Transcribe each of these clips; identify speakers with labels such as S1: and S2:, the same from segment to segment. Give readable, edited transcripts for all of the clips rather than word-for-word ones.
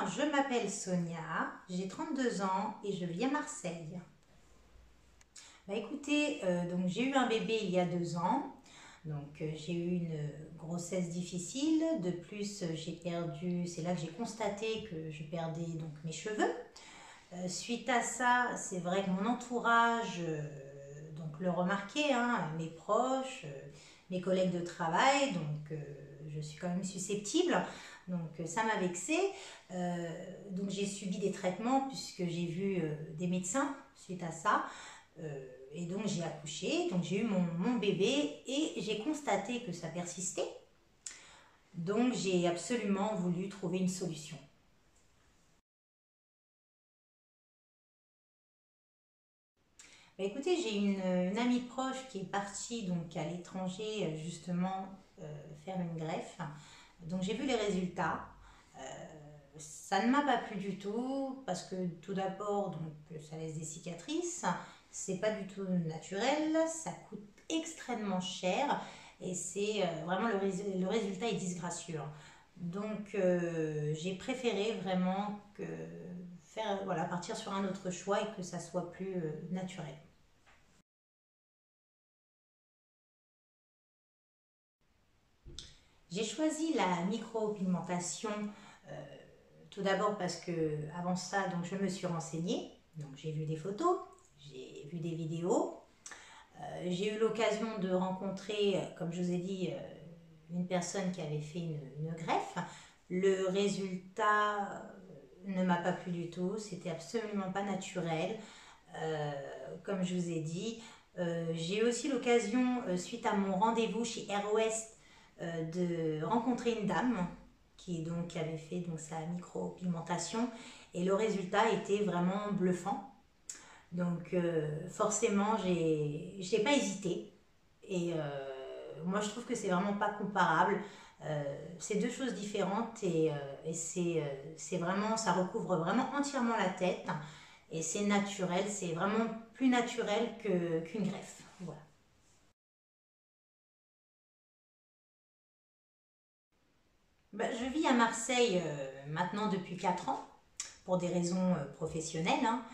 S1: je m'appelle Sonia, j'ai 32 ans et je vis à Marseille. Bah écoutez, donc j'ai eu un bébé il y a 2 ans, donc j'ai eu une grossesse difficile. De plus, j'ai perdu, c'est là que j'ai constaté que je perdais donc mes cheveux. Suite à ça, c'est vrai que mon entourage donc le remarquait, hein, mes proches, mes collègues de travail, donc je suis quand même susceptible, donc ça m'a vexée. Donc j'ai subi des traitements puisque j'ai vu des médecins suite à ça. Et donc j'ai accouché, donc j'ai eu mon bébé et j'ai constaté que ça persistait. Donc j'ai absolument voulu trouver une solution. Bah, écoutez, j'ai une amie proche qui est partie donc à l'étranger justement faire une greffe. Donc j'ai vu les résultats. Euh, Ça ne m'a pas plu du tout parce que tout d'abord donc ça laisse des cicatrices. C'est pas du tout naturel. Ça coûte extrêmement cher et c'est vraiment le résultat est disgracieux, hein. Donc j'ai préféré vraiment que faire voilà partir sur un autre choix et que ça soit plus naturel. J'ai choisi la micropigmentation tout d'abord parce que avant ça, donc je me suis renseignée, donc j'ai vu des photos, j'ai vu des vidéos, j'ai eu l'occasion de rencontrer, comme je vous ai dit, une personne qui avait fait une greffe. Le résultat ne m'a pas plu du tout, c'était absolument pas naturel. Euh, Comme je vous ai dit, j'ai eu aussi l'occasion, suite à mon rendez-vous chez Air West, de rencontrer une dame qui donc avait fait donc sa micropigmentation et le résultat était vraiment bluffant. Donc forcément, j'ai pas hésité et moi je trouve que c'est vraiment pas comparable. C'est deux choses différentes et c'est vraiment, ça recouvre vraiment entièrement la tête et c'est naturel, c'est vraiment plus naturel qu'une greffe. Voilà. Bah, je vis à Marseille maintenant depuis 4 ans pour des raisons professionnelles, hein.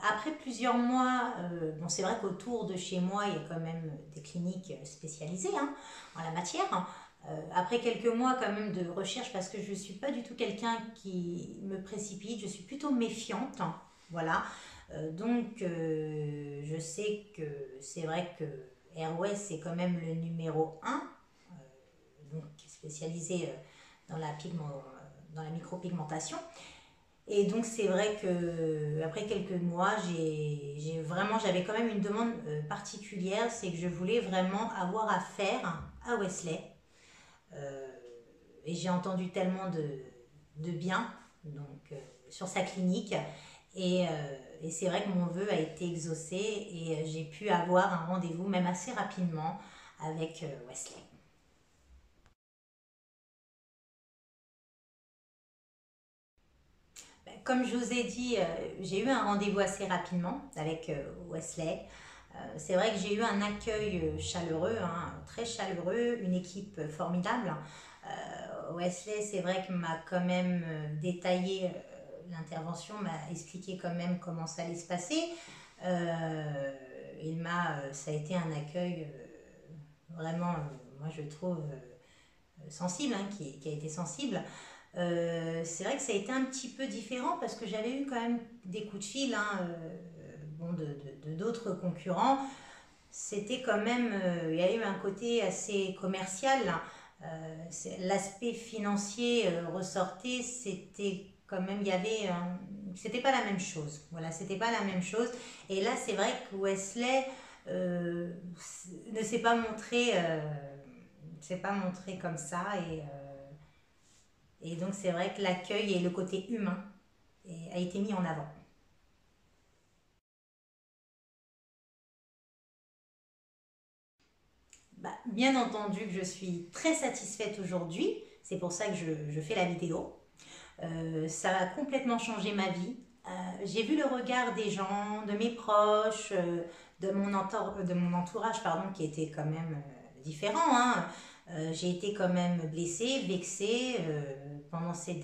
S1: Après plusieurs mois, bon, c'est vrai qu'autour de chez moi, il y a quand même des cliniques spécialisées, hein, en la matière. Après quelques mois quand même de recherche, parce que je ne suis pas du tout quelqu'un qui me précipite, je suis plutôt méfiante, hein, voilà. Donc je sais que c'est vrai que Airways c'est quand même le numéro un, donc spécialisé dans la micropigmentation. Et donc c'est vrai que après quelques mois, j'avais quand même une demande particulière, c'est que je voulais vraiment avoir affaire à Wesley. Euh, et j'ai entendu tellement de bien donc sur sa clinique et c'est vrai que mon vœu a été exaucé et j'ai pu avoir un rendez-vous même assez rapidement avec Wesley. Comme je vous ai dit, j'ai eu un rendez-vous assez rapidement avec Wesley. C'est vrai que j'ai eu un accueil chaleureux, hein, très chaleureux, une équipe formidable. Wesley, c'est vrai qu'il m'a quand même détaillé l'intervention, m'a expliqué quand même comment ça allait se passer. Ça a été un accueil vraiment, moi je trouve sensible, hein, qui a été sensible. C'est vrai que ça a été un petit peu différent parce que j'avais eu quand même des coups de fil, hein, bon, d'autres concurrents. C'était quand même, il y a eu un côté assez commercial, hein. L'aspect financier ressortait, c'était quand même, il y avait, c'était pas la même chose. Voilà, c'était pas la même chose. Et là, c'est vrai que Wesley euh, ne s'est pas montré comme ça et donc c'est vrai que l'accueil et le côté humain a été mis en avant. Bah, bien entendu que je suis très satisfaite aujourd'hui, c'est pour ça que je fais la vidéo. Ça a complètement changé ma vie. J'ai vu le regard des gens, de mes proches, de mon entourage, pardon, qui était quand même différent, hein. J'ai été quand même blessée, vexée pendant ces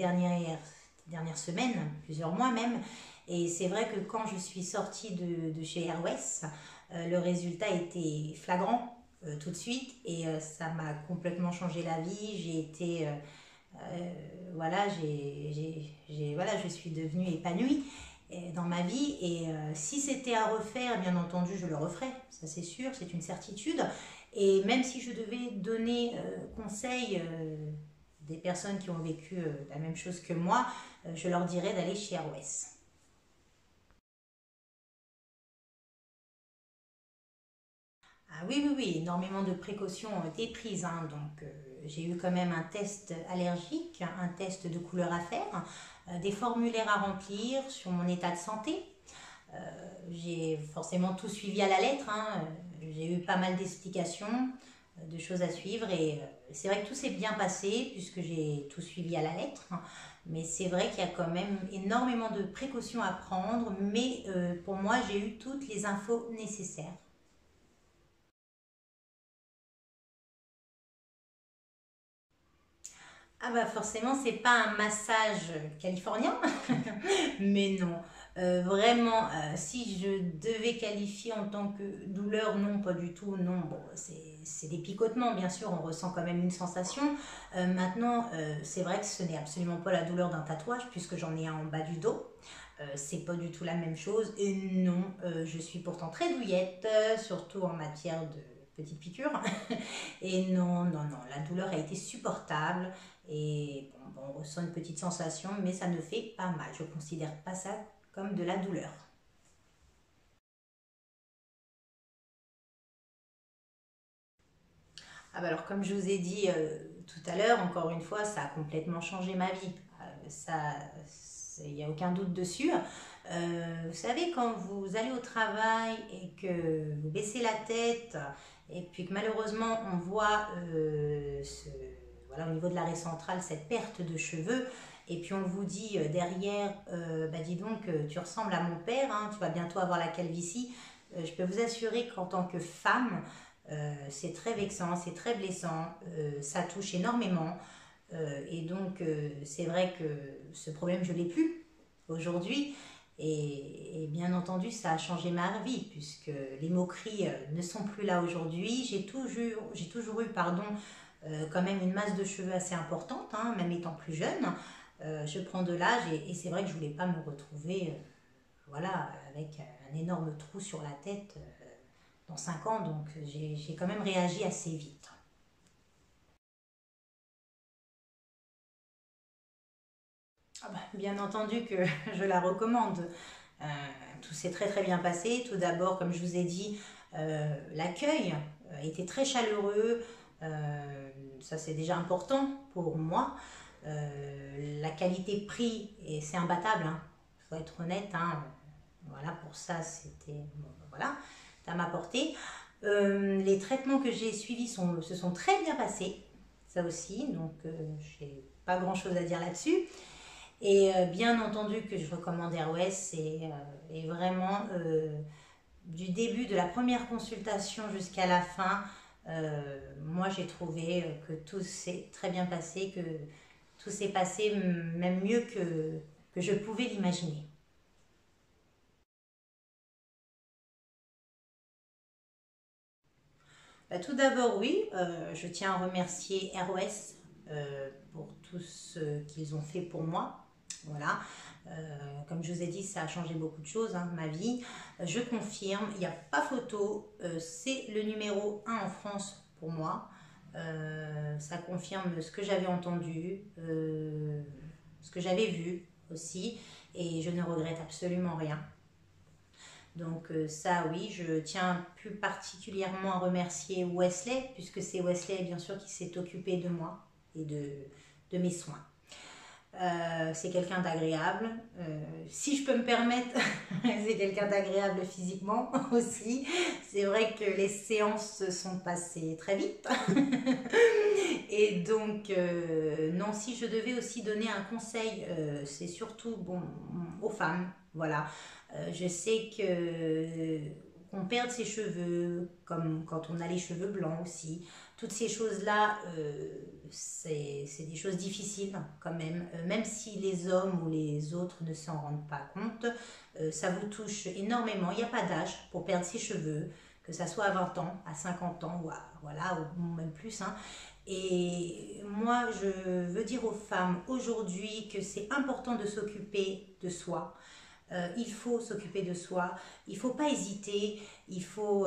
S1: ces dernières semaines, plusieurs mois même. Et c'est vrai que quand je suis sortie de chez Airways, le résultat était flagrant tout de suite et ça m'a complètement changé la vie. J'ai été, voilà, voilà, je suis devenue épanouie dans ma vie et si c'était à refaire, bien entendu, je le referais, ça c'est sûr, c'est une certitude. Et même si je devais donner conseil des personnes qui ont vécu la même chose que moi, je leur dirais d'aller chez Airways. Ah oui, oui, oui, énormément de précautions ont été prises, hein. Donc, j'ai eu quand même un test allergique, un test de couleur à faire, des formulaires à remplir sur mon état de santé. J'ai forcément tout suivi à la lettre, hein. J'ai eu pas mal d'explications, de choses à suivre et c'est vrai que tout s'est bien passé puisque j'ai tout suivi à la lettre. Mais c'est vrai qu'il y a quand même énormément de précautions à prendre, mais pour moi, j'ai eu toutes les infos nécessaires. Ah bah forcément, c'est pas un massage californien, mais non. Vraiment, si je devais qualifier en tant que douleur, non, pas du tout, non. Bon, c'est des picotements, bien sûr, on ressent quand même une sensation. Maintenant, c'est vrai que ce n'est absolument pas la douleur d'un tatouage, puisque j'en ai un en bas du dos. C'est pas du tout la même chose. Et non, je suis pourtant très douillette, surtout en matière de petites piqûres. Et non, non, non, la douleur a été supportable. Et bon, on ressent une petite sensation, mais ça ne fait pas mal. Je ne considère pas ça comme de la douleur. Ah bah alors, comme je vous ai dit tout à l'heure, encore une fois, ça a complètement changé ma vie. Ça, il n'y a aucun doute dessus. Vous savez, quand vous allez au travail et que vous baissez la tête, et puis que malheureusement on voit voilà, au niveau de l'arrêt central cette perte de cheveux, et puis on vous dit derrière, bah dis donc, tu ressembles à mon père, hein, tu vas bientôt avoir la calvitie. Je peux vous assurer qu'en tant que femme, c'est très vexant, c'est très blessant, ça touche énormément. Et donc, c'est vrai que ce problème, je ne l'ai plus aujourd'hui. Et bien entendu, ça a changé ma vie, puisque les moqueries ne sont plus là aujourd'hui. J'ai toujours eu pardon, quand même une masse de cheveux assez importante, hein, même étant plus jeune. Je prends de l'âge et c'est vrai que je ne voulais pas me retrouver voilà, avec un énorme trou sur la tête dans 5 ans. Donc j'ai quand même réagi assez vite. Ah bah, bien entendu que je la recommande. Euh, tout s'est très très bien passé. Tout d'abord, comme je vous ai dit, l'accueil était très chaleureux. Euh, Ça, c'est déjà important pour moi. La qualité prix, et c'est imbattable, il faut être honnête. Hein. Voilà, pour ça, c'était. Bon, ben voilà, à ma portée. Les traitements que j'ai suivis se sont très bien passés. Ça aussi, donc j'ai pas grand chose à dire là-dessus. Et bien entendu que je recommande Airways et vraiment du début de la première consultation jusqu'à la fin, moi j'ai trouvé que tout s'est très bien passé, que tout s'est passé même mieux que je pouvais l'imaginer. Bah, tout d'abord, oui, je tiens à remercier Airways pour tout ce qu'ils ont fait pour moi. Voilà. Comme je vous ai dit, ça a changé beaucoup de choses, hein, ma vie. Je confirme, il n'y a pas photo. C'est le numéro un en France pour moi. Ça confirme ce que j'avais entendu, ce que j'avais vu aussi. Et je ne regrette absolument rien. Donc ça, oui, je tiens plus particulièrement à remercier Wesley, puisque c'est Wesley, bien sûr, qui s'est occupé de moi et de mes soins. C'est quelqu'un d'agréable. Si je peux me permettre, c'est quelqu'un d'agréable physiquement aussi. C'est vrai que les séances se sont passées très vite. Et donc, non, si je devais aussi donner un conseil, c'est surtout bon, aux femmes. Voilà. Je sais que qu'on perde ses cheveux, comme quand on a les cheveux blancs aussi. Toutes ces choses-là, c'est des choses difficiles quand même. Même si les hommes ou les autres ne s'en rendent pas compte, ça vous touche énormément. Il n'y a pas d'âge pour perdre ses cheveux, que ça soit à 20 ans, à 50 ans, voilà, ou même plus, hein. Et moi, je veux dire aux femmes aujourd'hui que c'est important de s'occuper de soi. Il faut s'occuper de soi, il ne faut pas hésiter, il faut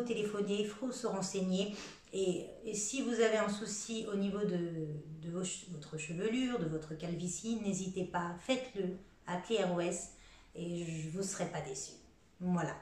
S1: téléphoner, il faut se renseigner. Et si vous avez un souci au niveau de votre chevelure, de votre calvitie, n'hésitez pas, faites-le, appelez ROS et je ne vous serai pas déçue. Voilà.